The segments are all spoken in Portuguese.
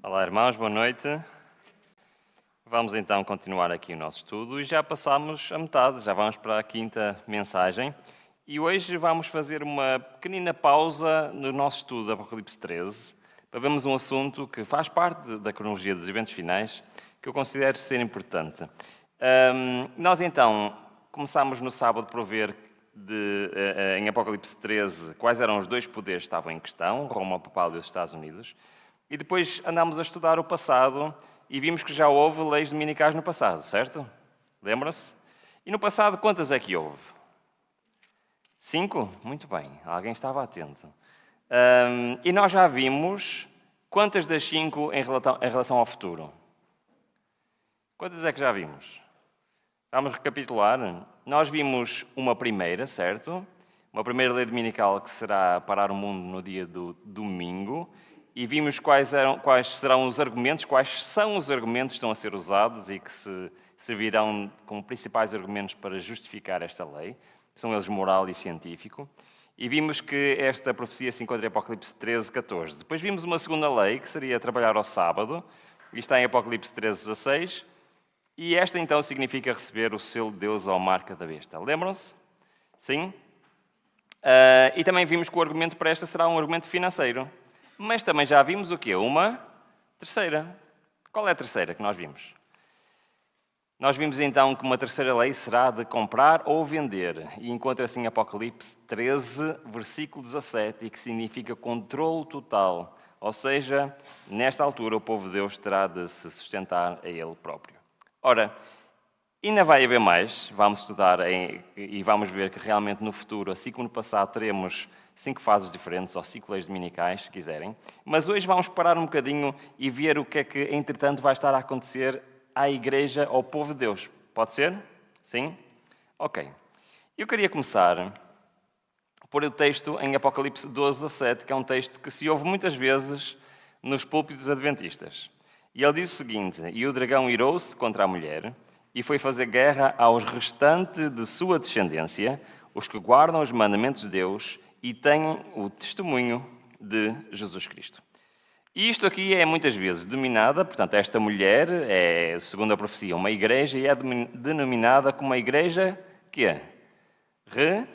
Olá, irmãos, boa noite. Vamos então continuar aqui o nosso estudo e já passámos a metade, já vamos para a quinta mensagem. E hoje vamos fazer uma pequenina pausa no nosso estudo de Apocalipse 13 para vermos um assunto que faz parte da cronologia dos eventos finais que eu considero ser importante. Nós então começámos no sábado por ver em Apocalipse 13 quais eram os dois poderes que estavam em questão, Roma Papal e os Estados Unidos. E depois andámos a estudar o passado e vimos que já houve leis dominicais no passado, certo? Lembram-se? E no passado, quantas é que houve? 5? Muito bem, alguém estava atento. E nós já vimos quantas das 5 em relação ao futuro? Quantas é que já vimos? Vamos recapitular. Nós vimos uma primeira, certo? Uma primeira lei dominical que será parar o mundo no dia do domingo. E vimos quais serão os argumentos, quais são os argumentos que estão a ser usados e que se servirão como principais argumentos para justificar esta lei. São eles moral e científico. E vimos que esta profecia se encontra em Apocalipse 13, 14. Depois vimos uma segunda lei, que seria trabalhar ao sábado. E está em Apocalipse 13, 16. E esta então significa receber o selo de Deus ou marca da besta. Lembram-se? Sim? E também vimos que o argumento para esta será um argumento financeiro. Mas também já vimos o quê? Uma terceira. Qual é a terceira que nós vimos? Nós vimos então que uma terceira lei será de comprar ou vender. E encontra-se em Apocalipse 13, versículo 17, e que significa controle total. Ou seja, nesta altura o povo de Deus terá de se sustentar a ele próprio. Ora, ainda vai haver mais. Vamos estudar e vamos ver que realmente no futuro, assim como no passado, teremos 5 fases diferentes, ou 5 leis dominicais, se quiserem. Mas hoje vamos parar um bocadinho e ver o que é que, entretanto, vai estar a acontecer à Igreja, ao povo de Deus. Pode ser? Sim? Ok. Eu queria começar por o texto em Apocalipse 12, 17, que é um texto que se ouve muitas vezes nos púlpitos adventistas. E ele diz o seguinte: E o dragão irou-se contra a mulher e foi fazer guerra aos restantes de sua descendência, os que guardam os mandamentos de Deus e têm o testemunho de Jesus Cristo. E isto aqui é muitas vezes denominada, portanto, esta mulher é, segundo a profecia, uma igreja e é denominada como uma igreja que é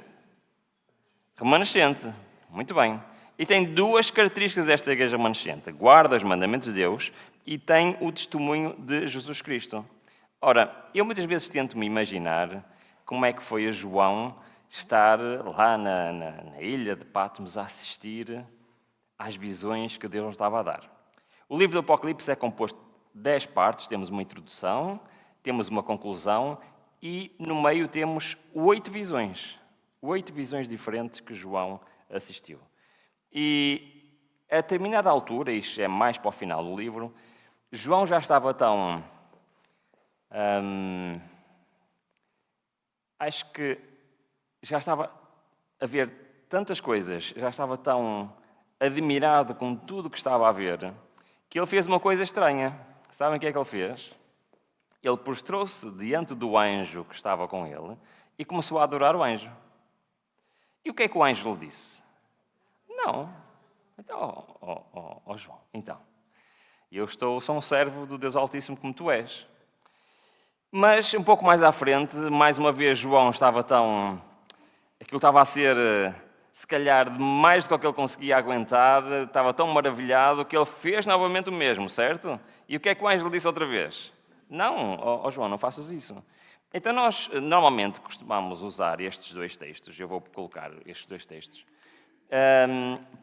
remanescente. Muito bem. E tem 2 características desta igreja remanescente. Guarda os mandamentos de Deus e tem o testemunho de Jesus Cristo. Ora, eu muitas vezes tento-me imaginar como é que foi a João estar lá na ilha de Patmos a assistir às visões que Deus estava a dar. O livro do Apocalipse é composto de 10 partes. Temos uma introdução, temos uma conclusão e no meio temos 8 visões. 8 visões diferentes que João assistiu. E a determinada altura, isto é mais para o final do livro, João já estava tão... acho que já estava a ver tantas coisas, já estava tão admirado com tudo o que estava a ver, que ele fez uma coisa estranha. Sabem o que é que ele fez? Ele prostrou-se diante do anjo que estava com ele e começou a adorar o anjo. E o que é que o anjo lhe disse? Não. Então, João, então, sou um servo do Deus Altíssimo como tu és. Mas um pouco mais à frente, mais uma vez, João estava tão... Aquilo estava a ser, se calhar, mais do que ele conseguia aguentar, estava tão maravilhado que ele fez novamente o mesmo, certo? E o que é que o anjo lhe disse outra vez? Não, João, não faças isso. Então nós, normalmente, costumamos usar estes 2 textos, eu vou colocar estes 2 textos,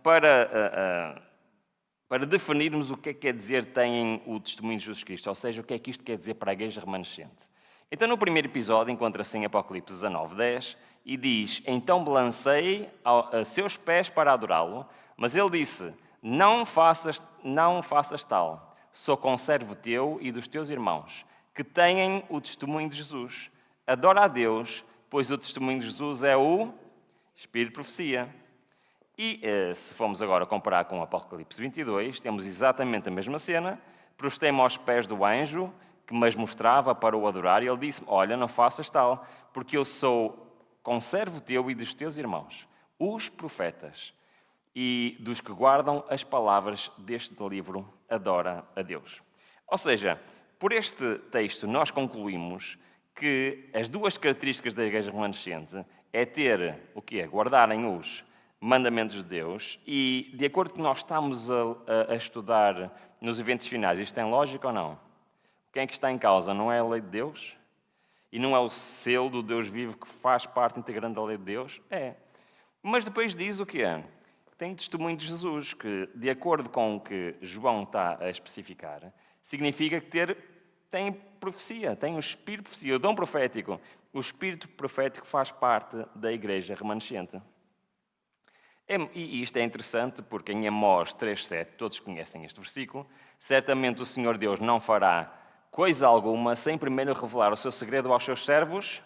para definirmos o que é que quer dizer têm o testemunho de Jesus Cristo, ou seja, o que é que isto quer dizer para a igreja remanescente. Então, no primeiro episódio, encontra-se em Apocalipse 19, 10, e diz: Então me lancei a seus pés para adorá-lo, mas ele disse: Não faças tal, sou conservo teu e dos teus irmãos, que têm o testemunho de Jesus. Adora a Deus, pois o testemunho de Jesus é o Espírito de profecia. E se formos agora comparar com o Apocalipse 22, temos exatamente a mesma cena. Prostei-me aos pés do anjo, que me mostrava para o adorar, e ele disse-me: Olha, não faças tal, porque eu sou conservo teu e dos teus irmãos, os profetas. e dos que guardam as palavras deste livro adora a Deus. Ou seja, por este texto nós concluímos que as duas características da igreja remanescente é ter o quê? Guardarem os mandamentos de Deus e, de acordo com o que nós estamos a estudar nos eventos finais, isto tem lógica ou não? Quem é que está em causa? Não é a lei de Deus? E não é o selo do Deus vivo que faz parte integrante da lei de Deus? É. Mas depois diz o que é? Tem testemunho de Jesus, que, de acordo com o que João está a especificar, significa que tem profecia, tem o espírito de profecia, o dom profético. O espírito profético faz parte da igreja remanescente. E isto é interessante porque em Amós 3,7, todos conhecem este versículo, certamente o Senhor Deus não fará coisa alguma sem primeiro revelar o seu segredo aos seus servos,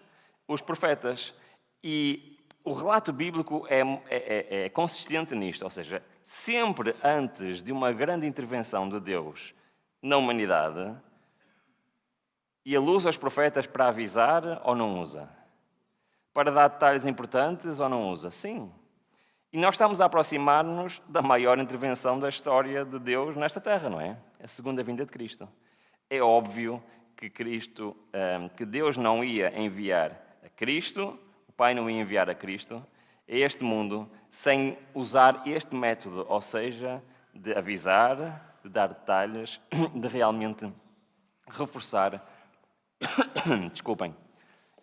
os profetas. E o relato bíblico é consistente nisto, ou seja, sempre antes de uma grande intervenção de Deus na humanidade, ele usa os profetas para avisar ou não usa? Para dar detalhes importantes ou não usa? Sim. E nós estamos a aproximar-nos da maior intervenção da história de Deus nesta terra, não é? A segunda vinda de Cristo. É óbvio que Deus não ia enviar a Cristo, o Pai não ia enviar a Cristo a este mundo sem usar este método, ou seja, de avisar, de dar detalhes, de realmente reforçar, desculpem,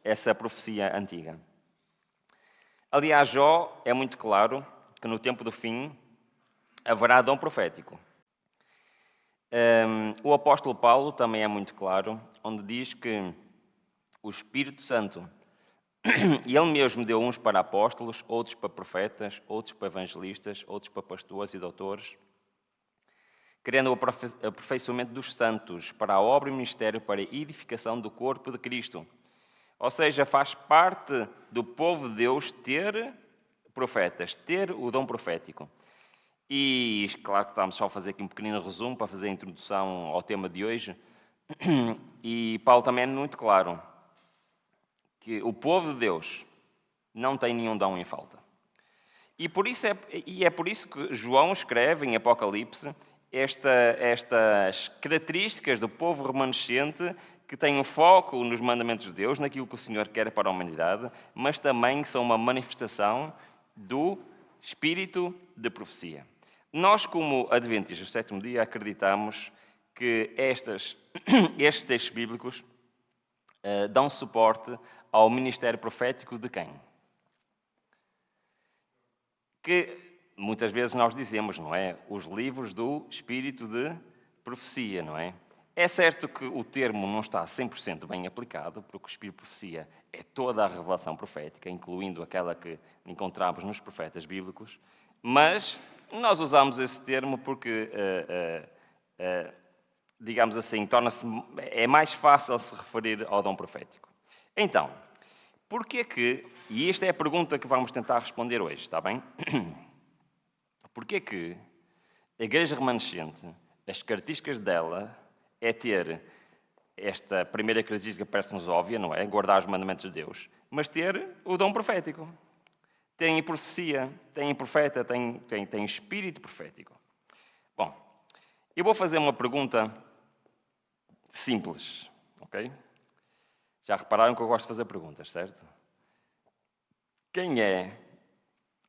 essa profecia antiga. Aliás, Jó é muito claro que no tempo do fim haverá dom profético. O apóstolo Paulo também é muito claro, onde diz que o Espírito Santo, ele mesmo deu uns para apóstolos, outros para profetas, outros para evangelistas, outros para pastores e doutores, querendo o aperfeiçoamento dos santos para a obra e ministério para a edificação do corpo de Cristo. Ou seja, faz parte do povo de Deus ter profetas, ter o dom profético. E, claro que estamos só a fazer aqui um pequenino resumo para fazer a introdução ao tema de hoje. E Paulo também é muito claro que o povo de Deus não tem nenhum dom em falta. E é por isso que João escreve em Apocalipse estas características do povo remanescente que têm um foco nos mandamentos de Deus, naquilo que o Senhor quer para a humanidade, mas também são uma manifestação do espírito de profecia. Nós, como adventistas do sétimo dia, acreditamos que estes textos bíblicos dão suporte ao ministério profético de quem? Que muitas vezes nós dizemos, não é? Os livros do espírito de profecia, não é? É certo que o termo não está 100% bem aplicado, porque o espírito de profecia é toda a revelação profética, incluindo aquela que encontramos nos profetas bíblicos, mas nós usamos esse termo porque, digamos assim, é mais fácil se referir ao dom profético. Então, porquê que, e esta é a pergunta que vamos tentar responder hoje, está bem? Porquê que a igreja remanescente, as características dela é ter esta primeira característica parece-nos óbvia, não é? Guardar os mandamentos de Deus, mas ter o dom profético. Tem profecia, tem profeta, tem espírito profético. Bom, eu vou fazer uma pergunta simples, ok? Já repararam que eu gosto de fazer perguntas, certo? Quem é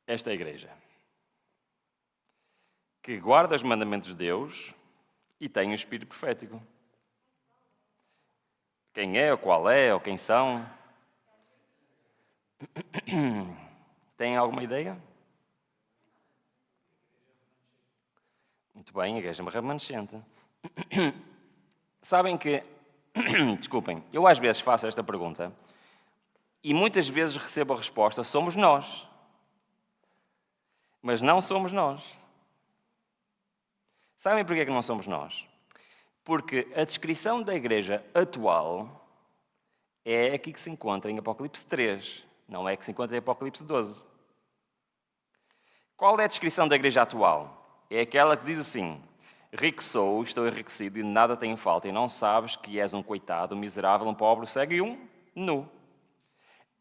esta igreja? Que guarda os mandamentos de Deus e tem o espírito profético. Quem é, ou qual é, ou quem são? Tem alguma ideia? Muito bem, a igreja remanescente. Sabem que, desculpem, eu às vezes faço esta pergunta e muitas vezes recebo a resposta, somos nós. Mas não somos nós. Sabem porquê que não somos nós? Porque a descrição da igreja atual é aqui que se encontra em Apocalipse 3, não é que se encontra em Apocalipse 12. Qual é a descrição da igreja atual? É aquela que diz assim, rico sou, estou enriquecido e nada tenho falta, e não sabes que és um coitado, um miserável, um pobre, um cego e um nu.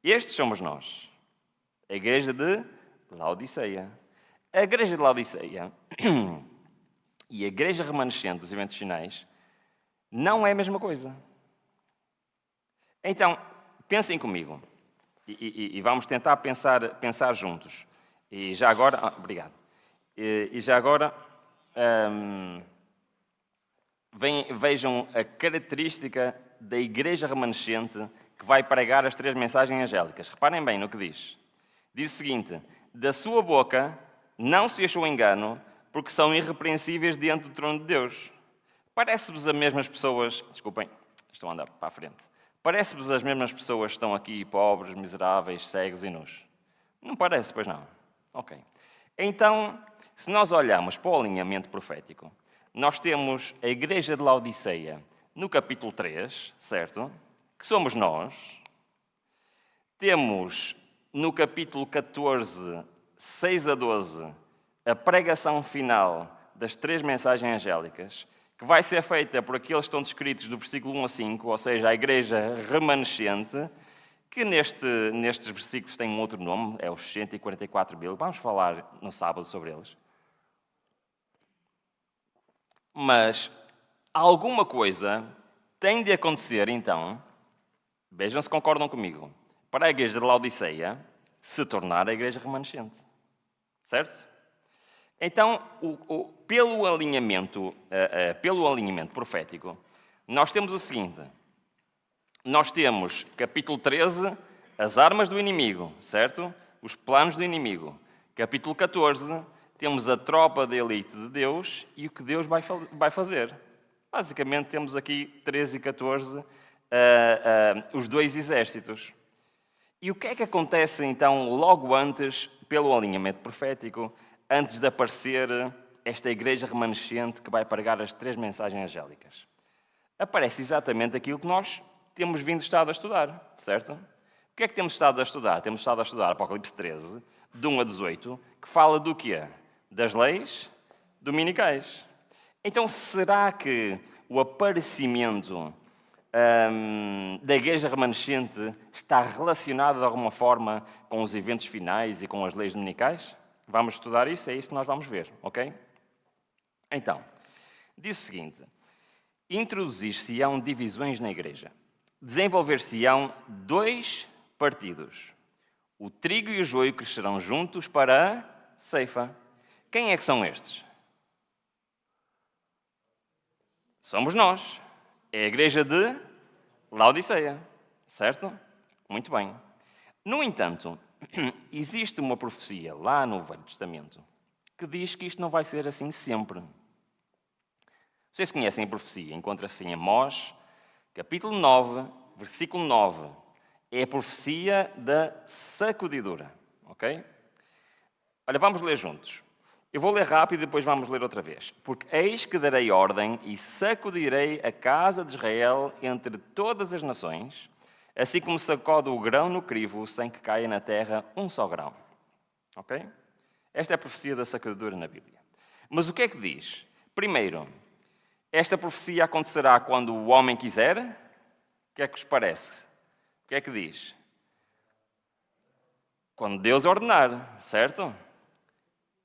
Estes somos nós. A igreja de Laodiceia. A igreja de Laodiceia e a igreja remanescente dos eventos finais não é a mesma coisa. Então, pensem comigo e vamos tentar pensar juntos. E já agora... obrigado. E já agora... vejam a característica da igreja remanescente que vai pregar as 3 mensagens angélicas. Reparem bem no que diz. Diz o seguinte: da sua boca não se achou engano, porque são irrepreensíveis diante do trono de Deus. Parece-vos as mesmas pessoas... Desculpem, estou a andar para a frente. Parece-vos as mesmas pessoas que estão aqui, pobres, miseráveis, cegos e nus? Não parece, pois não? Ok. Então, se nós olharmos para o alinhamento profético, nós temos a igreja de Laodiceia no capítulo 3, certo? Que somos nós. Temos no capítulo 14, 6 a 12, a pregação final das 3 mensagens angélicas, que vai ser feita por aqueles que estão descritos do versículo 1 a 5, ou seja, a igreja remanescente, que nestes versículos tem um outro nome, é os 144.000. Vamos falar no sábado sobre eles. Mas alguma coisa tem de acontecer, então, vejam se concordam comigo, para a igreja de Laodiceia se tornar a igreja remanescente. Certo? Então, pelo alinhamento profético, nós temos o seguinte. Nós temos, capítulo 13, as armas do inimigo, certo? Os planos do inimigo. Capítulo 14, temos a tropa de elite de Deus e o que Deus vai fazer. Basicamente, temos aqui 13 e 14, os 2 exércitos. E o que é que acontece, então, logo antes, pelo alinhamento profético, antes de aparecer esta igreja remanescente que vai pregar as 3 mensagens angélicas? Aparece exatamente aquilo que nós temos estado a estudar, certo? O que é que temos estado a estudar? Temos estado a estudar Apocalipse 13, de 1 a 18, que fala do quê? Das leis dominicais. Então, será que o aparecimento da igreja remanescente está relacionado de alguma forma com os eventos finais e com as leis dominicais? Vamos estudar isso, é isso que nós vamos ver, ok? Então, diz o seguinte: introduzir-se-ão divisões na igreja, desenvolver-se-ão 2 partidos. O trigo e o joio crescerão juntos para a ceifa. Quem é que são estes? Somos nós. É a igreja de Laodiceia, certo? Muito bem. No entanto, existe uma profecia lá no Velho Testamento que diz que isto não vai ser assim sempre. Vocês conhecem a profecia? Encontra-se em Amós, capítulo 9, versículo 9. É a profecia da sacudidura, ok? Olha, vamos ler juntos. Eu vou ler rápido e depois vamos ler outra vez. Porque eis que darei ordem e sacudirei a casa de Israel entre todas as nações, assim como sacode o grão no crivo, sem que caia na terra um só grão. Ok? Esta é a profecia da sacudidura na Bíblia. Mas o que é que diz? Primeiro, esta profecia acontecerá quando o homem quiser. O que é que vos parece? O que é que diz? Quando Deus ordenar, certo?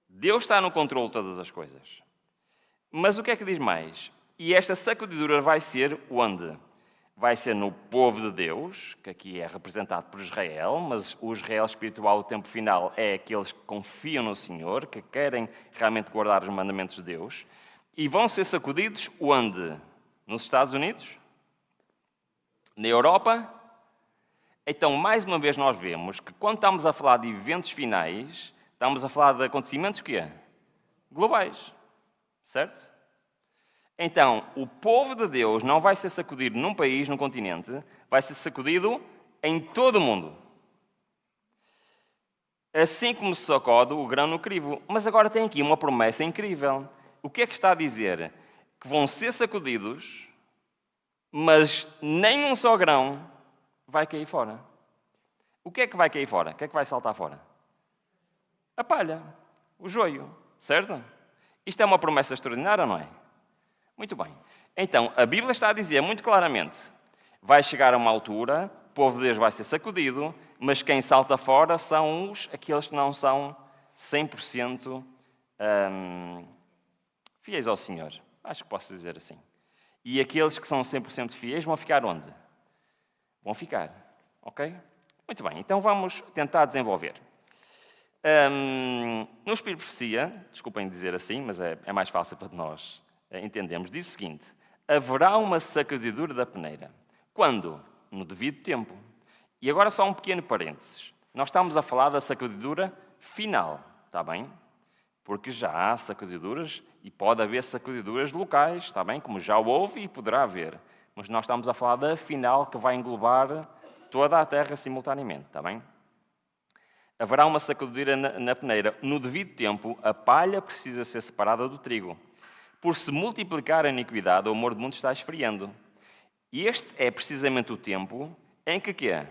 Deus está no controle de todas as coisas. Mas o que é que diz mais? E esta sacudidura vai ser onde? Vai ser no povo de Deus, que aqui é representado por Israel, mas o Israel espiritual do tempo final é aqueles que confiam no Senhor, que querem realmente guardar os mandamentos de Deus. E vão ser sacudidos onde? Nos Estados Unidos? Na Europa? Então, mais uma vez, nós vemos que quando estamos a falar de eventos finais, estamos a falar de acontecimentos que é? Globais. Certo? Então, o povo de Deus não vai ser sacudido num país, num continente, vai ser sacudido em todo o mundo. Assim como se sacode o grão no crivo. Mas agora tem aqui uma promessa incrível. O que é que está a dizer? Que vão ser sacudidos, mas nem um só grão vai cair fora. O que é que vai cair fora? O que é que vai saltar fora? A palha, o joio, certo? Isto é uma promessa extraordinária, não é? Muito bem. Então, a Bíblia está a dizer muito claramente, vai chegar a uma altura, o povo de Deus vai ser sacudido, mas quem salta fora são aqueles que não são 100% fiéis ao Senhor. Acho que posso dizer assim. E aqueles que são 100% fiéis vão ficar onde? Vão ficar. Ok? Muito bem, então vamos tentar desenvolver. No Espírito de Profecia, desculpem dizer assim, mas é mais fácil para nós entendermos, diz o seguinte: haverá uma sacudidura da peneira. Quando? No devido tempo. E agora só um pequeno parênteses. Nós estamos a falar da sacudidura final, está bem? Porque já há sacudiduras e pode haver sacudiduras locais, está bem? Como já houve e poderá haver. Mas nós estamos a falar da final que vai englobar toda a terra simultaneamente, está bem? Haverá uma sacudidura na peneira. No devido tempo, a palha precisa ser separada do trigo. Por se multiplicar a iniquidade, o amor do mundo está esfriando. E este é precisamente o tempo em que quê?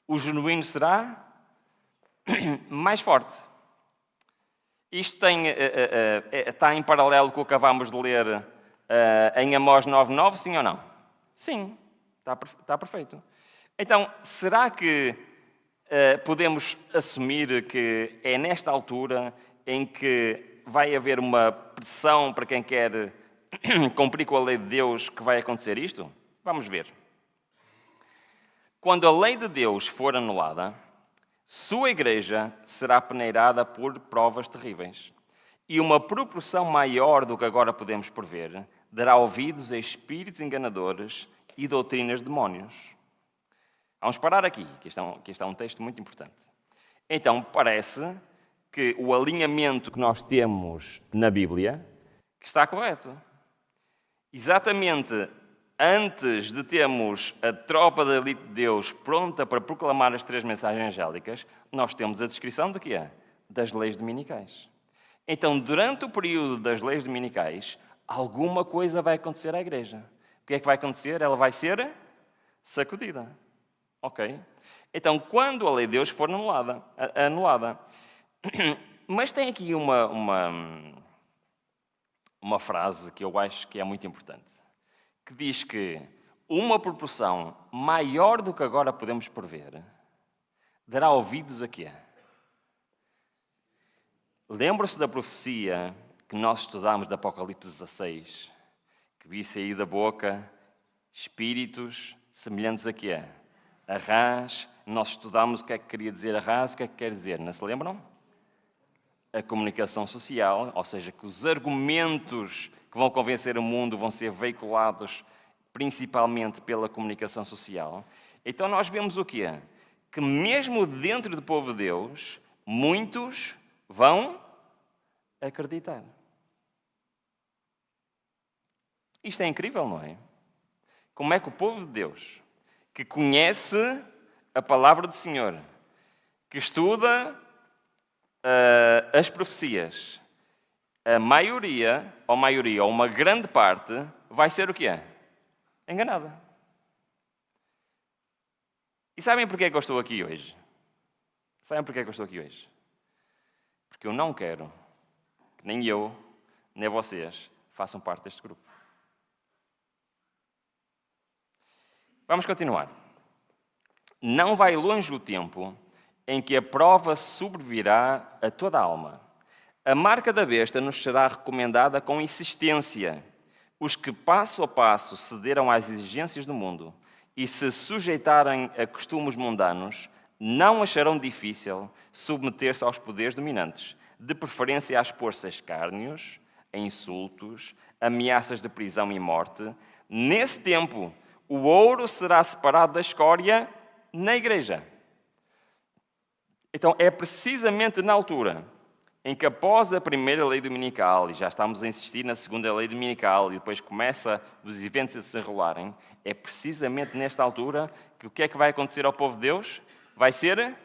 O genuíno será mais forte. Isto está em paralelo com o que acabámos de ler em Amós 9:9, sim ou não? Sim, está perfeito. Então, será que podemos assumir que é nesta altura em que vai haver uma pressão para quem quer cumprir com a lei de Deus que vai acontecer isto? Vamos ver. Quando a lei de Deus for anulada, sua igreja será peneirada por provas terríveis. E uma proporção maior do que agora podemos prever dará ouvidos a espíritos enganadores e doutrinas de demónios. Vamos parar aqui, que este é um texto muito importante. Então, parece que o alinhamento que nós temos na Bíblia que está correto. Exatamente antes de termos a tropa da elite de Deus pronta para proclamar as 3 mensagens angélicas, nós temos a descrição de quê? Das leis dominicais. Então, durante o período das leis dominicais, alguma coisa vai acontecer à igreja. O que é que vai acontecer? Ela vai ser sacudida. Ok? Então, quando a lei de Deus for anulada. Mas tem aqui uma frase que eu acho que é muito importante, que diz que uma proporção maior do que agora podemos prever dará ouvidos a quê? Lembram-se da profecia que nós estudámos de Apocalipse 16, que vi sair da boca espíritos semelhantes a quê? A rãs. Nós estudámos o que é que queria dizer a rãs, o que é que quer dizer, não se lembram? A comunicação social, ou seja, que os argumentos que vão convencer o mundo vão ser veiculados principalmente pela comunicação social. Então nós vemos o quê? Que mesmo dentro do povo de Deus, muitos vão acreditar. Isto é incrível, não é? Como é que o povo de Deus, que conhece a palavra do Senhor, que estuda as profecias, a maioria, ou uma grande parte, vai ser o quê? Enganada. E sabem porquê que eu estou aqui hoje? Porque eu não quero que nem eu, nem vocês, façam parte deste grupo. Vamos continuar. Não vai longe o tempo em que a prova sobrevirá a toda a alma. A marca da besta nos será recomendada com insistência. Os que passo a passo cederam às exigências do mundo e se sujeitarem a costumes mundanos, não acharão difícil submeter-se aos poderes dominantes, de preferência a expor-se a escárnios, a insultos, ameaças de prisão e morte. Nesse tempo, o ouro será separado da escória na igreja. Então, é precisamente na altura em que, após a primeira lei dominical, e já estamos a insistir na segunda lei dominical, e depois começa os eventos a se enrolarem, é precisamente nesta altura que o que é que vai acontecer ao povo de Deus? Vai ser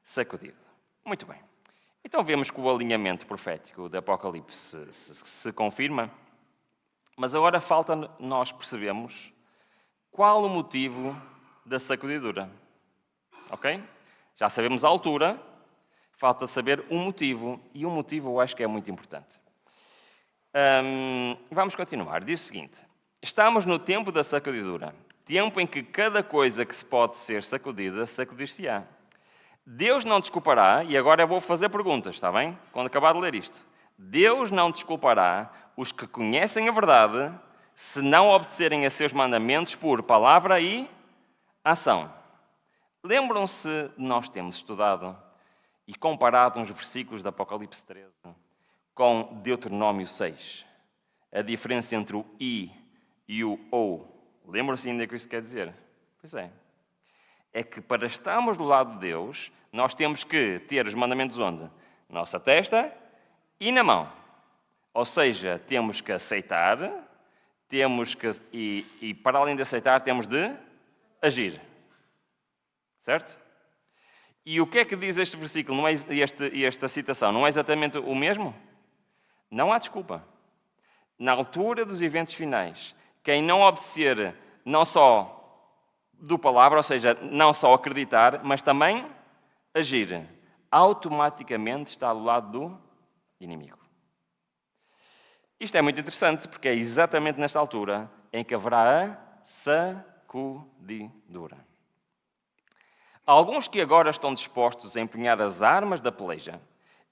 sacudido. Muito bem. Então vemos que o alinhamento profético do Apocalipse se confirma, mas agora falta nós percebermos qual o motivo da sacudidura. Ok? Já sabemos a altura, falta saber o motivo, e o motivo eu acho que é muito importante. Vamos continuar. Diz o seguinte: estamos no tempo da sacudidura, tempo em que cada coisa que se pode ser sacudida, sacudir-se-á. Deus não desculpará, e agora eu vou fazer perguntas, está bem? Quando acabar de ler isto. Deus não desculpará os que conhecem a verdade se não obedecerem a seus mandamentos por palavra e ação. Lembram-se de nós termos estudado e comparado uns versículos de Apocalipse 13 com Deuteronômio 6. A diferença entre o I e o OU. Lembram-se ainda o que isso quer dizer? Pois é. É que para estarmos do lado de Deus, nós temos que ter os mandamentos onde? Nossa testa e na mão. Ou seja, temos que aceitar, e para além de aceitar, temos de agir. Certo? E o que é que diz este versículo, esta citação? Não é exatamente o mesmo? Não há desculpa. Na altura dos eventos finais, quem não obedecer não só do palavra, ou seja, não só acreditar, mas também agir, automaticamente está do lado do inimigo. Isto é muito interessante, porque é exatamente nesta altura em que haverá a sacudidura. Alguns que agora estão dispostos a empunhar as armas da peleja,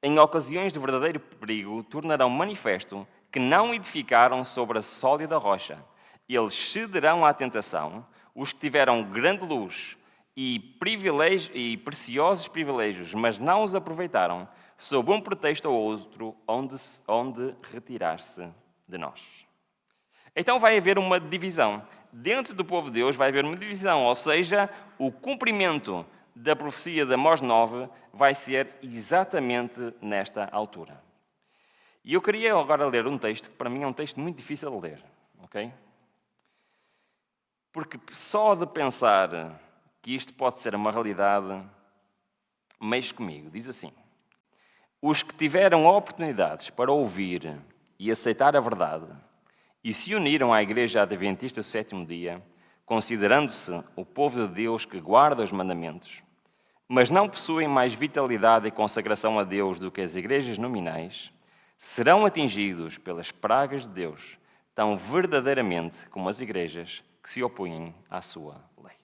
em ocasiões de verdadeiro perigo, tornarão manifesto que não edificaram sobre a sólida rocha. Eles cederão à tentação, os que tiveram grande luz e preciosos privilégios, mas não os aproveitaram, sob um pretexto ou outro, onde retirar-se de nós. Então vai haver uma divisão. Dentro do povo de Deus vai haver uma divisão, ou seja, o cumprimento da profecia de Amós 9 vai ser exatamente nesta altura. E eu queria agora ler um texto que para mim é um texto muito difícil de ler, ok? Porque só de pensar que isto pode ser uma realidade, mexe comigo. Diz assim: os que tiveram oportunidades para ouvir e aceitar a verdade e se uniram à Igreja Adventista do Sétimo Dia, considerando-se o povo de Deus que guarda os mandamentos, mas não possuem mais vitalidade e consagração a Deus do que as igrejas nominais, serão atingidos pelas pragas de Deus, tão verdadeiramente como as igrejas que se opõem à sua lei.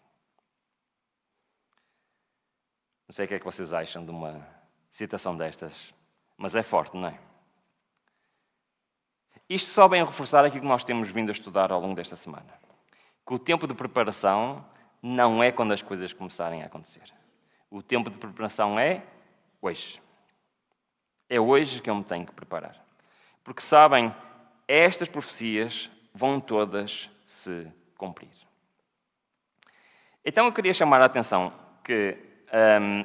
Não sei o que é que vocês acham de uma citação destas, mas é forte, não é? Isto só vem a reforçar aquilo que nós temos vindo a estudar ao longo desta semana. Que o tempo de preparação não é quando as coisas começarem a acontecer. O tempo de preparação é hoje. É hoje que eu me tenho que preparar. Porque, sabem, estas profecias vão todas se cumprir. Então eu queria chamar a atenção que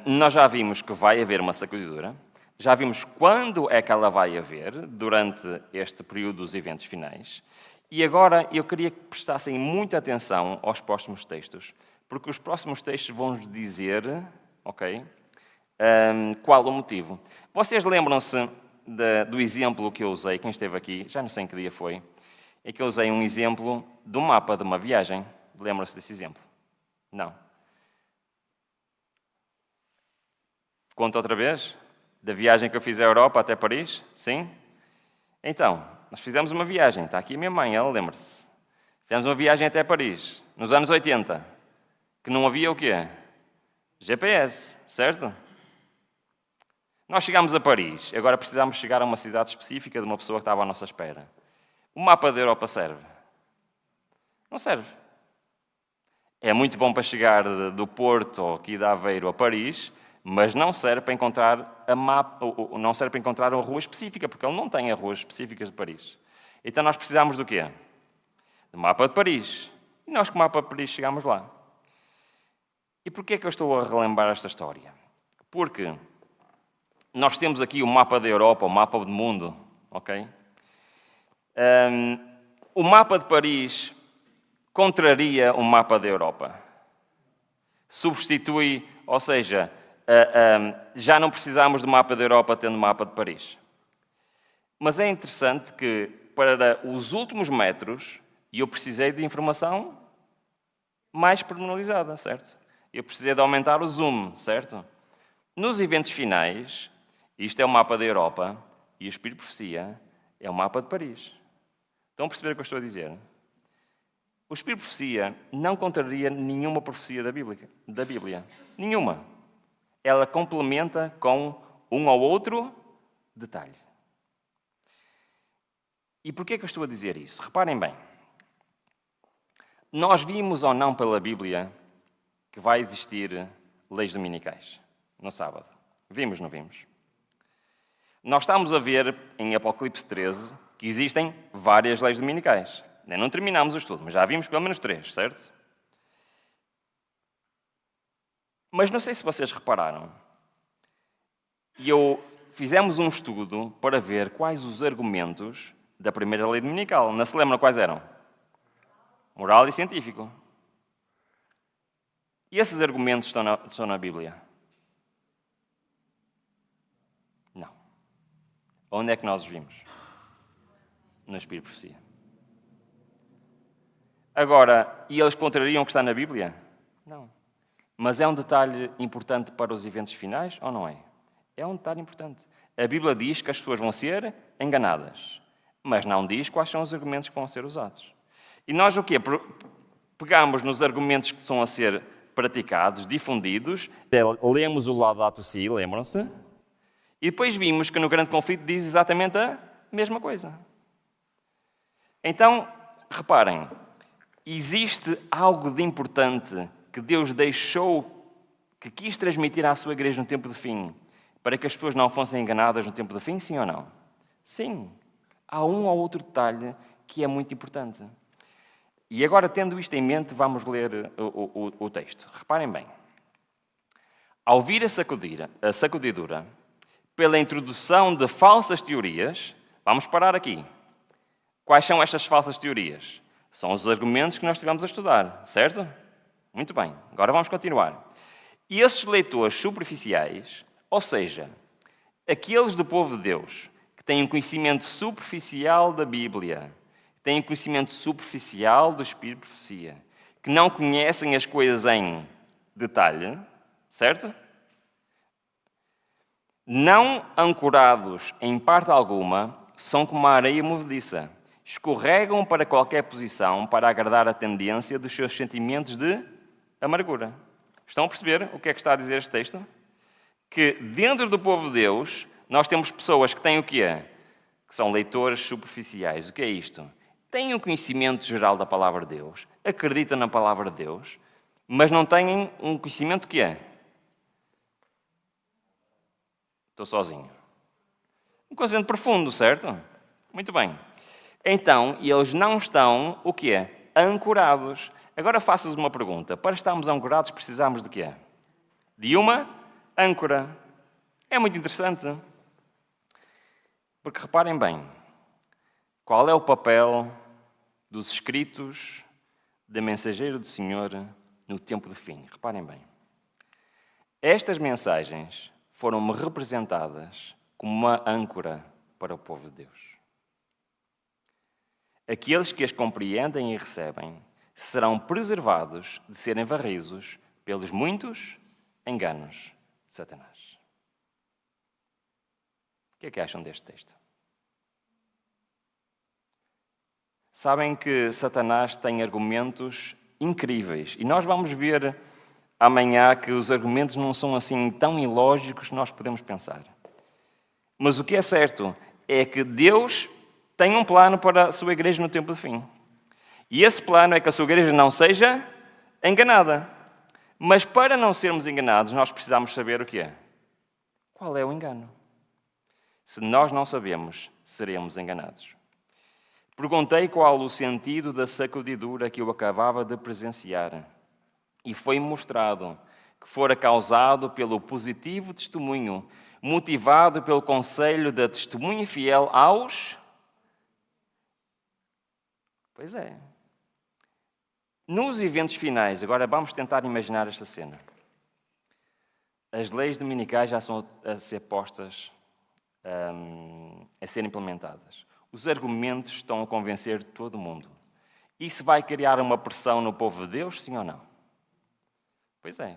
nós já vimos que vai haver uma sacudidura. Já vimos quando é que ela vai haver, durante este período dos eventos finais. E agora eu queria que prestassem muita atenção aos próximos textos, porque os próximos textos vão-nos dizer, ok, qual o motivo. Vocês lembram-se do exemplo que eu usei, quem esteve aqui, já não sei em que dia foi, é que eu usei um exemplo do mapa de uma viagem. Lembram-se desse exemplo? Não. Conta outra vez? Da viagem que eu fiz à Europa até Paris? Sim? Então, nós fizemos uma viagem. Está aqui a minha mãe, ela lembra-se. Fizemos uma viagem até Paris, nos anos 80. Que não havia o quê? GPS, certo? Nós chegámos a Paris. Agora precisamos chegar a uma cidade específica de uma pessoa que estava à nossa espera. O mapa da Europa serve? Não serve. É muito bom para chegar do Porto ou aqui de Aveiro a Paris, mas não serve para encontrar não serve para encontrar uma rua específica, porque ele não tem as ruas específicas de Paris. Então nós precisamos do quê? Do mapa de Paris. E nós com o mapa de Paris chegámos lá. E porquê é que eu estou a relembrar esta história? Porque nós temos aqui o mapa da Europa, o mapa do mundo, ok? O mapa de Paris contraria o mapa da Europa. Substitui, ou seja, já não precisamos do mapa da Europa tendo o mapa de Paris. Mas é interessante que para os últimos metros eu precisei de informação mais pormenorizada, certo? Eu precisei de aumentar o zoom, certo? Nos eventos finais, isto é o mapa da Europa e o Espírito de Profecia é o mapa de Paris. Estão a perceber o que eu estou a dizer? O Espírito de Profecia não contraria nenhuma profecia da Bíblia. Nenhuma. Ela complementa com um ou outro detalhe. E porquê que eu estou a dizer isso? Reparem bem. Nós vimos ou não pela Bíblia que vai existir leis dominicais no sábado? Vimos, não vimos? Nós estamos a ver em Apocalipse 13 que existem várias leis dominicais. Ainda não terminámos o estudo, mas já vimos pelo menos 3, certo? Mas não sei se vocês repararam. Fizemos um estudo para ver quais os argumentos da primeira lei dominical. Não se lembram quais eram? Moral e científico. E esses argumentos estão na Bíblia? Não. Onde é que nós os vimos? No Espírito de Profecia. Agora, e eles contrariam o que está na Bíblia? Não. Mas é um detalhe importante para os eventos finais ou não é? É um detalhe importante. A Bíblia diz que as pessoas vão ser enganadas, mas não diz quais são os argumentos que vão ser usados. E nós o quê? Pegamos nos argumentos que estão a ser praticados, difundidos, lemos o Laudato Si, lembram-se? E depois vimos que no Grande Conflito diz exatamente a mesma coisa. Então, reparem, existe algo de importante que Deus deixou, que quis transmitir à sua igreja no tempo do fim, para que as pessoas não fossem enganadas no tempo do fim, sim ou não? Sim. Há um ou outro detalhe que é muito importante. E agora, tendo isto em mente, vamos ler o texto. Reparem bem. Ao vir a sacudidura, pela introdução de falsas teorias, vamos parar aqui. Quais são estas falsas teorias? São os argumentos que nós estivemos a estudar, certo? Muito bem, agora vamos continuar. E esses leitores superficiais, ou seja, aqueles do povo de Deus que têm um conhecimento superficial da Bíblia, têm um conhecimento superficial do Espírito de Profecia, que não conhecem as coisas em detalhe, certo? Não ancorados em parte alguma, são como a areia movediça. Escorregam para qualquer posição para agradar a tendência dos seus sentimentos de amargura. Estão a perceber o que é que está a dizer este texto? Que dentro do povo de Deus, nós temos pessoas que têm o quê? Que são leitores superficiais. O que é isto? Têm um conhecimento geral da palavra de Deus, acreditam na palavra de Deus, mas não têm um conhecimento que é? Estou sozinho. Um conhecimento profundo, certo? Muito bem. Então, eles não estão, o quê? Ancorados. Agora faças uma pergunta. Para estarmos ancorados, precisamos de quê? De uma âncora. É muito interessante. Porque reparem bem, qual é o papel dos escritos da mensageiro do Senhor no tempo do fim? Reparem bem. Estas mensagens foram-me representadas como uma âncora para o povo de Deus. Aqueles que as compreendem e recebem serão preservados de serem varridos pelos muitos enganos de Satanás. O que é que acham deste texto? Sabem que Satanás tem argumentos incríveis e nós vamos ver amanhã que os argumentos não são assim tão ilógicos que nós podemos pensar. Mas o que é certo é que Deus tem um plano para a sua igreja no tempo do fim. E esse plano é que a sua igreja não seja enganada. Mas para não sermos enganados, nós precisamos saber o que é. Qual é o engano? Se nós não sabemos, seremos enganados. Perguntei qual o sentido da sacudidura que eu acabava de presenciar. E foi-me mostrado que fora causado pelo positivo testemunho, motivado pelo conselho da testemunha fiel aos... Pois é. Nos eventos finais, agora vamos tentar imaginar esta cena. As leis dominicais já são a ser postas, a ser implementadas. Os argumentos estão a convencer todo mundo. Isso vai criar uma pressão no povo de Deus, sim ou não? Pois é.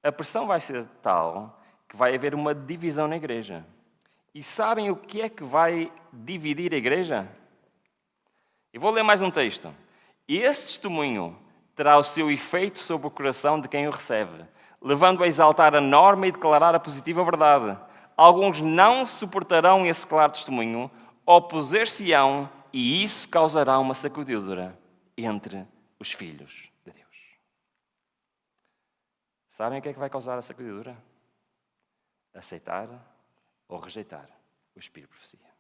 A pressão vai ser tal que vai haver uma divisão na igreja. E sabem o que é que vai dividir a igreja? Eu vou ler mais um texto. Esse testemunho terá o seu efeito sobre o coração de quem o recebe, levando a exaltar a norma e declarar a positiva verdade. Alguns não suportarão esse claro testemunho, opuser-se-ão e isso causará uma sacudidura entre os filhos de Deus. Sabem o que é que vai causar a sacudidura? Aceitar ou rejeitar o espírito de profecia.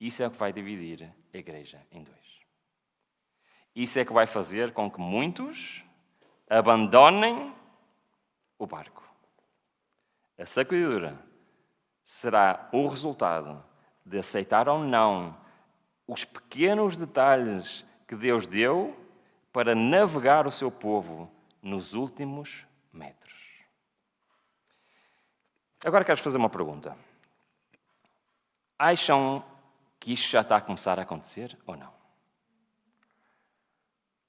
Isso é o que vai dividir a igreja em dois. Isso é que vai fazer com que muitos abandonem o barco. A sacudidura será o resultado de aceitar ou não os pequenos detalhes que Deus deu para navegar o seu povo nos últimos metros. Agora quero fazer uma pergunta. Acham que isto já está a começar a acontecer ou não?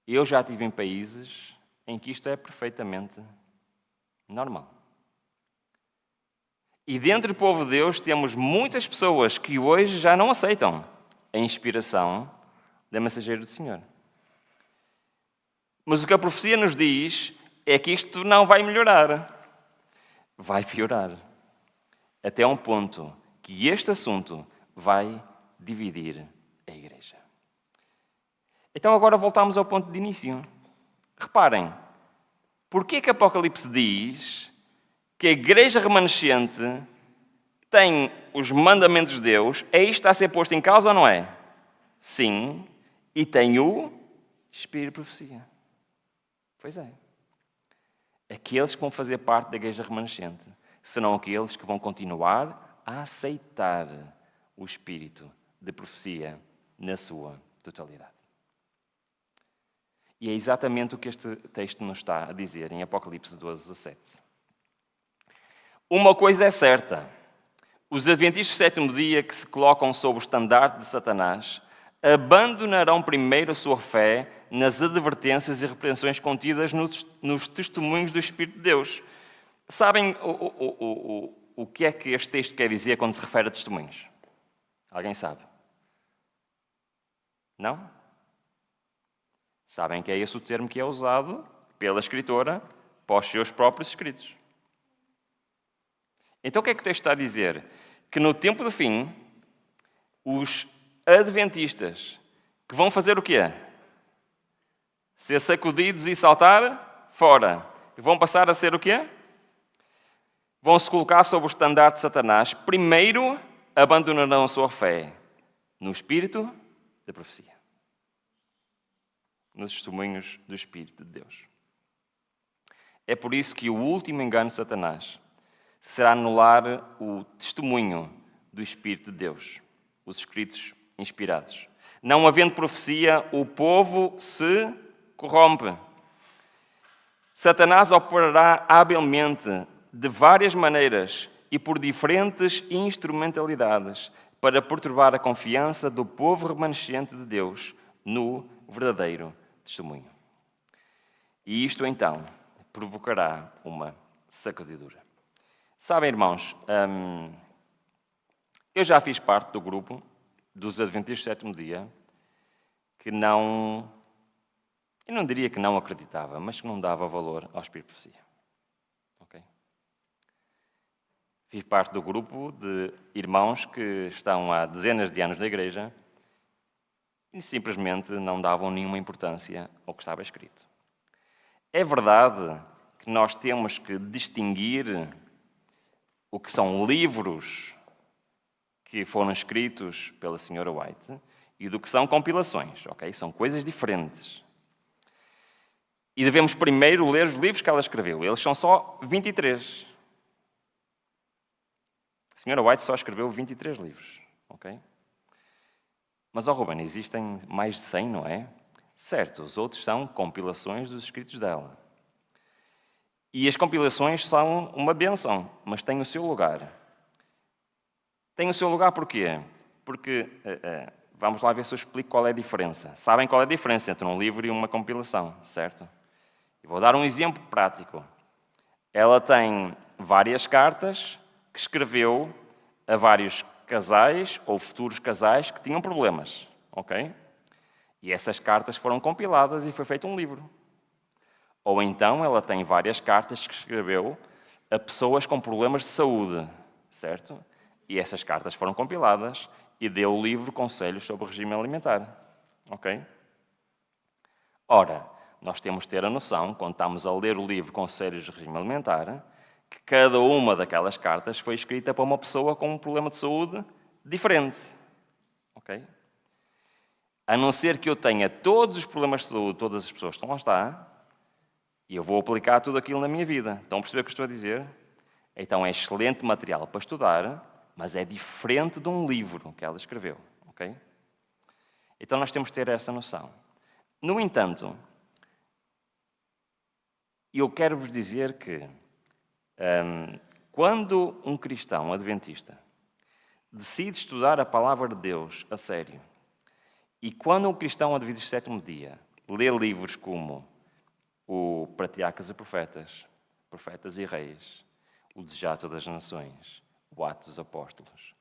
Eu já estive em países em que isto é perfeitamente normal. E dentro do povo de Deus temos muitas pessoas que hoje já não aceitam a inspiração da mensageira do Senhor. Mas o que a profecia nos diz é que isto não vai melhorar. Vai piorar. Até um ponto que este assunto vai dividir a igreja. Então agora voltamos ao ponto de início. Reparem, porquê que Apocalipse diz que a igreja remanescente tem os mandamentos de Deus? É isto que está a ser posto em causa ou não é? Sim, e tem o espírito de profecia. Pois é. Aqueles que vão fazer parte da igreja remanescente serão aqueles que vão continuar a aceitar o espírito de profecia na sua totalidade. E é exatamente o que este texto nos está a dizer em Apocalipse 12:17. Uma coisa é certa: os adventistas do sétimo dia que se colocam sob o estandarte de Satanás abandonarão primeiro a sua fé nas advertências e repreensões contidas nos testemunhos do Espírito de Deus. Sabem o que é que este texto quer dizer quando se refere a testemunhos? Alguém sabe? Não? Sabem que é esse o termo que é usado pela escritora para os seus próprios escritos. Então o que é que o texto está a dizer? Que no tempo do fim, os adventistas que vão fazer o quê? Ser sacudidos e saltar fora. E vão passar a ser o quê? Vão se colocar sob o estandarte de Satanás. Primeiro, abandonarão a sua fé no espírito da profecia. Nos testemunhos do Espírito de Deus. É por isso que o último engano de Satanás será anular o testemunho do Espírito de Deus, os escritos inspirados. Não havendo profecia, o povo se corrompe. Satanás operará habilmente, de várias maneiras e por diferentes instrumentalidades, para perturbar a confiança do povo remanescente de Deus no verdadeiro testemunho. E isto, então, provocará uma sacudidura. Sabem, irmãos, eu já fiz parte do grupo dos Adventistas do sétimo dia que não... Eu não diria que não acreditava, mas que não dava valor ao Espírito de profecia. Okay? Fiz parte do grupo de irmãos que estão há dezenas de anos na igreja e simplesmente não davam nenhuma importância ao que estava escrito. É verdade que nós temos que distinguir o que são livros que foram escritos pela Sra. White e do que são compilações, ok? São coisas diferentes. E devemos primeiro ler os livros que ela escreveu. Eles são só 23. A Sra. White só escreveu 23 livros, ok? Mas, Ruben, existem mais de 100, não é? Certo, os outros são compilações dos escritos dela. E as compilações são uma bênção, mas têm o seu lugar. Tem o seu lugar porquê? Porque, vamos lá ver se eu explico qual é a diferença. Sabem qual é a diferença entre um livro e uma compilação, certo? E vou dar um exemplo prático. Ela tem várias cartas que escreveu a vários casais ou futuros casais que tinham problemas, ok? E essas cartas foram compiladas e foi feito um livro. Ou então ela tem várias cartas que escreveu a pessoas com problemas de saúde, certo? E essas cartas foram compiladas e deu o livro Conselhos sobre o Regime Alimentar. Ok? Ora, nós temos de ter a noção, quando estamos a ler o livro Conselhos de Regime Alimentar, que cada uma daquelas cartas foi escrita para uma pessoa com um problema de saúde diferente. Ok? A não ser que eu tenha todos os problemas de saúde, todas as pessoas que estão lá está, e eu vou aplicar tudo aquilo na minha vida. Estão a perceber o que estou a dizer? Então é excelente material para estudar, mas é diferente de um livro que ela escreveu. Ok? Então nós temos de ter essa noção. No entanto, eu quero vos dizer que quando um cristão adventista decide estudar a palavra de Deus a sério, e quando um cristão adventista do sétimo dia lê livros como o Patriarcas e Profetas, Profetas e Reis, o Desejo das Nações, o Atos dos Apóstolos,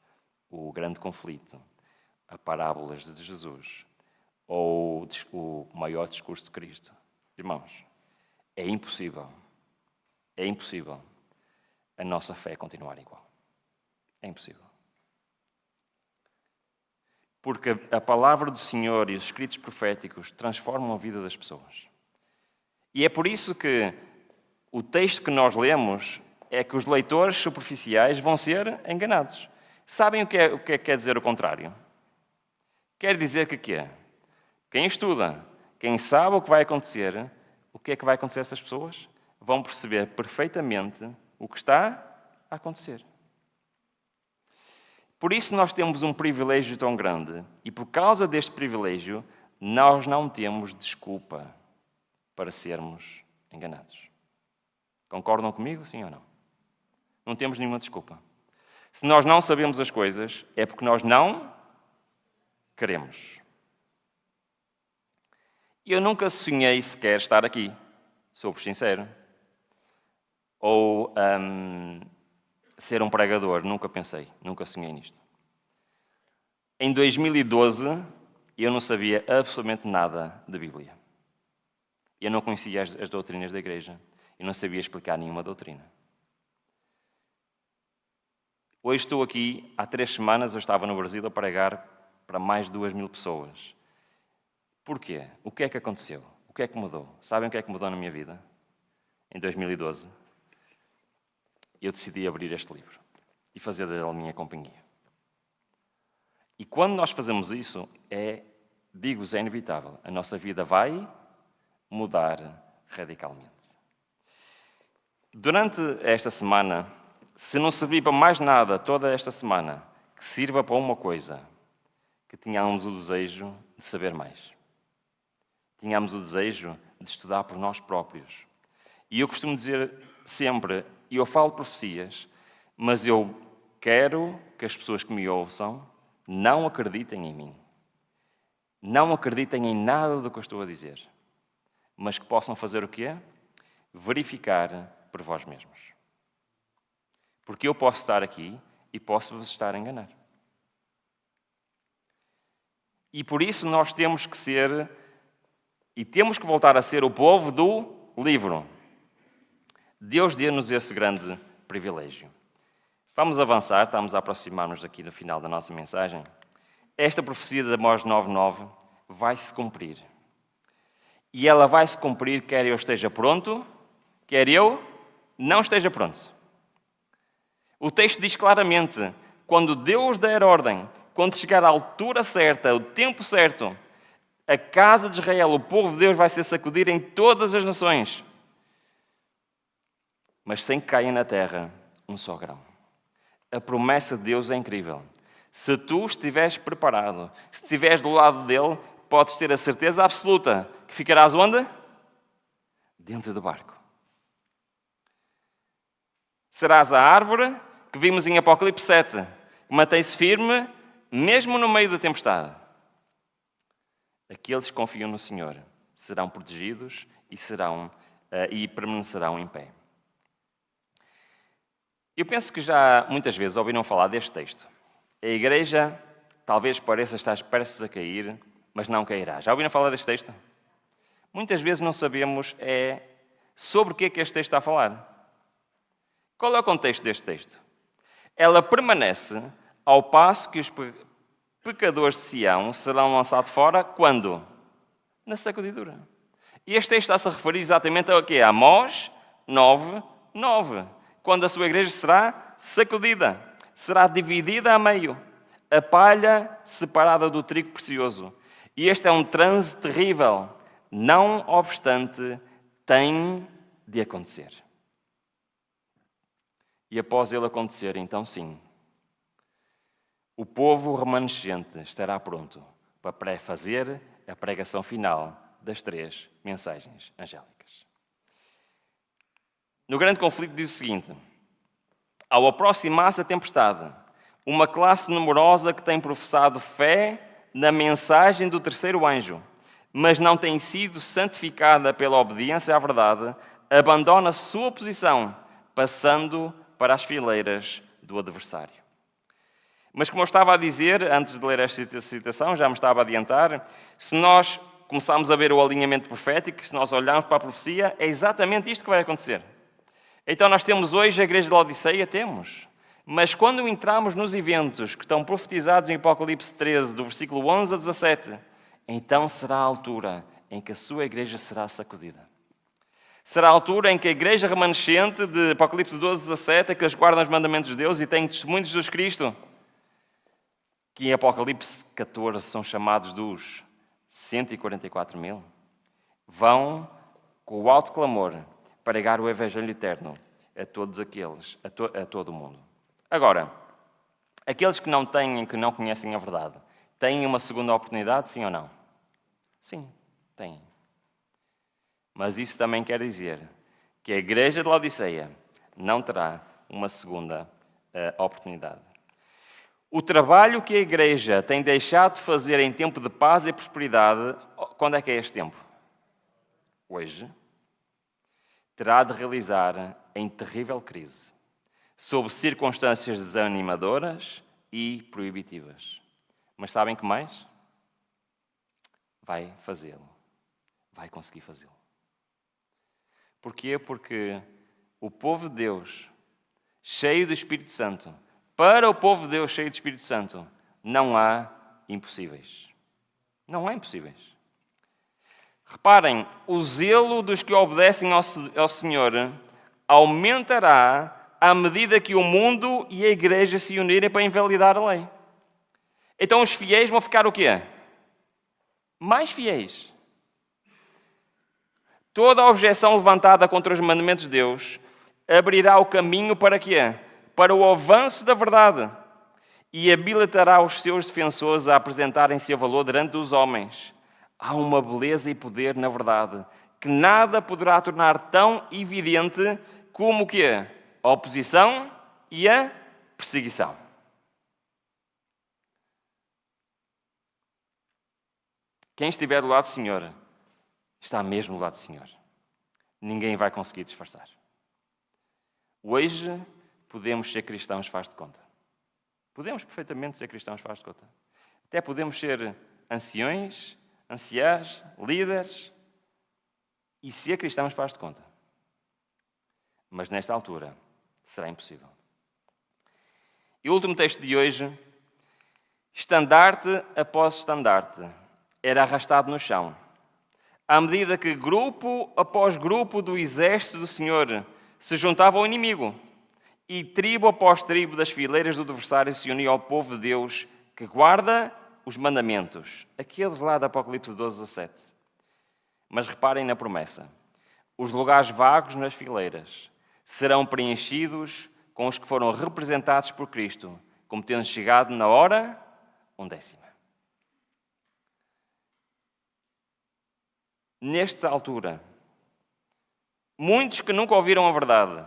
o Grande Conflito, a Parábolas de Jesus, ou o Maior Discurso de Cristo, irmãos, é impossível a nossa fé continuar igual. É impossível. Porque a palavra do Senhor e os escritos proféticos transformam a vida das pessoas. E é por isso que o texto que nós lemos é que os leitores superficiais vão ser enganados. Sabem o que quer dizer o contrário? Quer dizer que quê? Quem estuda, quem sabe o que vai acontecer, o que é que vai acontecer a essas pessoas? Vão perceber perfeitamente o que está a acontecer. Por isso nós temos um privilégio tão grande e por causa deste privilégio nós não temos desculpa para sermos enganados. Concordam comigo, sim ou não? Não temos nenhuma desculpa. Se nós não sabemos as coisas, é porque nós não queremos. Eu nunca sonhei sequer estar aqui, sou-vos sincero. Ou ser um pregador, nunca pensei, nunca sonhei nisto. Em 2012, eu não sabia absolutamente nada da Bíblia. Eu não conhecia as doutrinas da igreja. Eu não sabia explicar nenhuma doutrina. Hoje estou aqui, há 3 semanas eu estava no Brasil a pregar para mais de 2.000 pessoas. Porquê? O que é que aconteceu? O que é que mudou? Sabem o que é que mudou na minha vida? Em 2012, eu decidi abrir este livro e fazer dele a minha companhia. E quando nós fazemos isso, digo-vos, é inevitável. A nossa vida vai mudar radicalmente. Durante esta semana, se não servir para mais nada toda esta semana, que sirva para uma coisa, que tenhamos o desejo de saber mais. Tenhamos o desejo de estudar por nós próprios. E eu costumo dizer sempre, e eu falo profecias, mas eu quero que as pessoas que me ouçam não acreditem em mim. Não acreditem em nada do que eu estou a dizer. Mas que possam fazer o quê? Verificar por vós mesmos. Porque eu posso estar aqui e posso vos estar a enganar. E por isso nós temos que ser, e temos que voltar a ser o povo do livro. Deus deu-nos esse grande privilégio. Vamos avançar, estamos a aproximar-nos aqui do final da nossa mensagem. Esta profecia de Amós 9:9 vai se cumprir. E ela vai se cumprir quer eu esteja pronto, quer eu não esteja pronto. O texto diz claramente, quando Deus der ordem, quando chegar à altura certa, o tempo certo, a casa de Israel, o povo de Deus vai ser sacudido em todas as nações. Mas sem que caia na terra um só grão. A promessa de Deus é incrível. Se tu estiveres preparado, se estiveres do lado dele, podes ter a certeza absoluta que ficarás onde? Dentro do barco. Serás a árvore que vimos em Apocalipse 7, que mantém-se firme mesmo no meio da tempestade. Aqueles que confiam no Senhor serão protegidos e permanecerão em pé. Eu penso que já muitas vezes ouviram falar deste texto. A igreja talvez pareça estar prestes a cair, mas não cairá. Já ouviram falar deste texto? Muitas vezes não sabemos sobre o que é que este texto está a falar. Qual é o contexto deste texto? ela permanece, ao passo que os pecadores de Sião serão lançados fora, quando? Na sacudidura. E este texto está-se a referir exatamente ao quê? A Amós 9:9. Quando a sua igreja será sacudida, será dividida a meio, a palha separada do trigo precioso. E este é um transe terrível. Não obstante, tem de acontecer. E após ele acontecer, então sim, o povo remanescente estará pronto para fazer a pregação final das 3 mensagens angélicas. No grande conflito diz o seguinte: ao aproximar-se a tempestade, uma classe numerosa que tem professado fé na mensagem do terceiro anjo, mas não tem sido santificada pela obediência à verdade, abandona sua posição, passando para as fileiras do adversário. Mas como eu estava a dizer, antes de ler esta citação, já me estava a adiantar, se nós começarmos a ver o alinhamento profético, se nós olharmos para a profecia, é exatamente isto que vai acontecer. Então nós temos hoje a igreja de Laodiceia, temos. Mas quando entramos nos eventos que estão profetizados em Apocalipse 13, do versículo 11 a 17, então será a altura em que a sua igreja será sacudida. Será a altura em que a igreja remanescente de Apocalipse 12, 17, que guarda os mandamentos de Deus e tem testemunho de Jesus Cristo, que em Apocalipse 14 são chamados dos 144.000, vão, com o alto clamor, pregar o Evangelho eterno a todos aqueles, a todo o mundo. Agora, aqueles que não têm, que não conhecem a verdade, têm uma segunda oportunidade, sim ou não? Sim, têm. Mas isso também quer dizer que a igreja de Laodiceia não terá uma segunda oportunidade. O trabalho que a igreja tem deixado de fazer em tempo de paz e prosperidade, quando é que é este tempo? Hoje. Terá de realizar em terrível crise, sob circunstâncias desanimadoras e proibitivas. Mas sabem que mais? Vai fazê-lo. Vai conseguir fazê-lo. Porquê? Porque o povo de Deus, cheio do Espírito Santo, para o povo de Deus cheio do Espírito Santo, não há impossíveis. Não há impossíveis. Reparem, o zelo dos que obedecem ao Senhor aumentará à medida que o mundo e a igreja se unirem para invalidar a lei. Então os fiéis vão ficar o quê? Mais fiéis. Toda a objeção levantada contra os mandamentos de Deus abrirá o caminho para quê? Para o avanço da verdade e habilitará os seus defensores a apresentarem seu valor diante dos homens. Há uma beleza e poder na verdade que nada poderá tornar tão evidente como o quê? A oposição e a perseguição. Quem estiver do lado do Senhor está mesmo do lado do Senhor. Ninguém vai conseguir disfarçar. Hoje podemos ser cristãos faz de conta. Podemos perfeitamente ser cristãos faz de conta. Até podemos ser anciões, anciãs, líderes e ser cristãos faz de conta. Mas nesta altura será impossível. E o último texto de hoje, estandarte após estandarte, era arrastado no chão, à medida que grupo após grupo do exército do Senhor se juntava ao inimigo, e tribo após tribo das fileiras do adversário se unia ao povo de Deus que guarda os mandamentos, aqueles lá do Apocalipse 12, 17. Mas reparem na promessa. Os lugares vagos nas fileiras serão preenchidos com os que foram representados por Cristo, como tendo chegado na hora 11ª. Nesta altura, muitos que nunca ouviram a verdade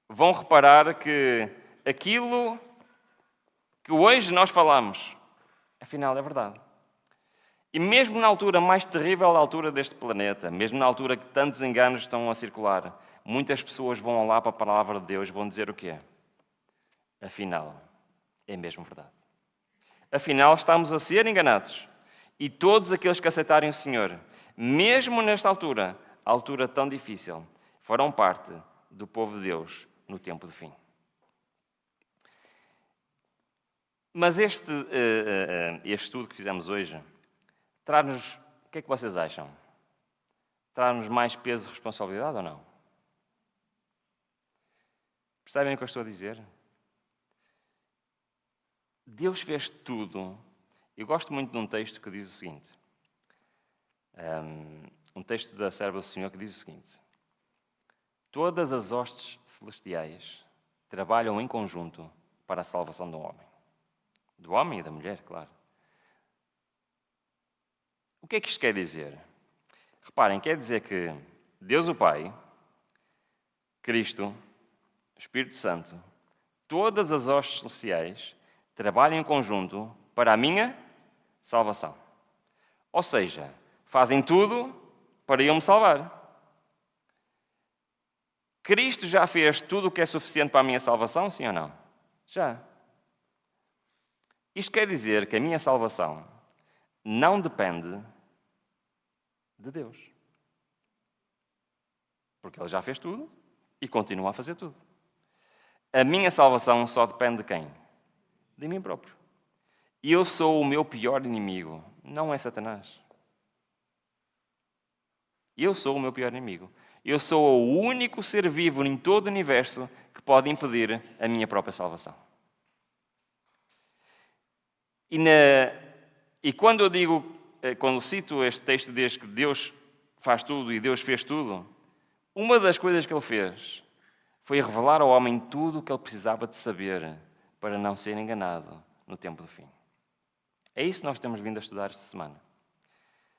vão reparar que aquilo que hoje nós falamos, afinal é verdade. E mesmo na altura mais terrível da altura deste planeta, mesmo na altura que tantos enganos estão a circular, muitas pessoas vão lá para a palavra de Deus e vão dizer o quê? Afinal, é mesmo verdade. Afinal, estamos a ser enganados. E todos aqueles que aceitarem o Senhor, mesmo nesta altura, a altura tão difícil, farão parte do povo de Deus no tempo do fim. Mas este estudo que fizemos hoje traz-nos, o que é que vocês acham? Traz-nos mais peso de responsabilidade ou não? Percebem o que eu estou a dizer? Deus fez tudo. Eu gosto muito de um texto que diz o seguinte. Um texto da Serva do Senhor que diz o seguinte. Todas as hostes celestiais trabalham em conjunto para a salvação do homem. Do homem e da mulher, claro. O que é que isto quer dizer? Reparem, quer dizer que Deus o Pai, Cristo, Espírito Santo, todas as hostes celestiais trabalham em conjunto para a minha salvação. Ou seja, fazem tudo para eu me salvar. Cristo já fez tudo o que é suficiente para a minha salvação, sim ou não? Já. Isto quer dizer que a minha salvação não depende de Deus. Porque Ele já fez tudo e continua a fazer tudo. A minha salvação só depende de quem? De mim próprio. E eu sou o meu pior inimigo, não é Satanás. Eu sou o meu pior inimigo. Eu sou o único ser vivo em todo o universo que pode impedir a minha própria salvação. E quando eu digo, quando cito este texto desde que Deus faz tudo e Deus fez tudo, uma das coisas que Ele fez foi revelar ao homem tudo o que ele precisava de saber para não ser enganado no tempo do fim. É isso que nós temos vindo a estudar esta semana.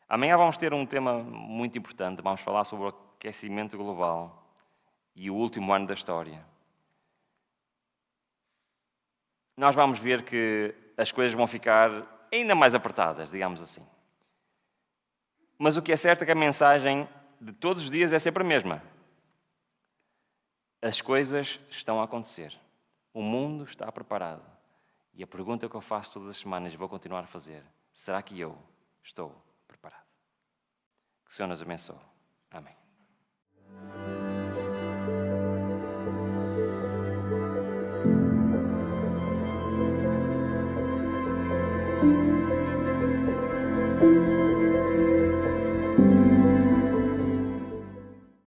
Amanhã vamos ter um tema muito importante. Vamos falar sobre o aquecimento global e o último ano da história. Nós vamos ver que as coisas vão ficar ainda mais apertadas, digamos assim. Mas o que é certo é que a mensagem de todos os dias é sempre a mesma. As coisas estão a acontecer. O mundo está preparado. E a pergunta que eu faço todas as semanas e vou continuar a fazer: será que eu estou preparado? Que o Senhor nos abençoe. Amém.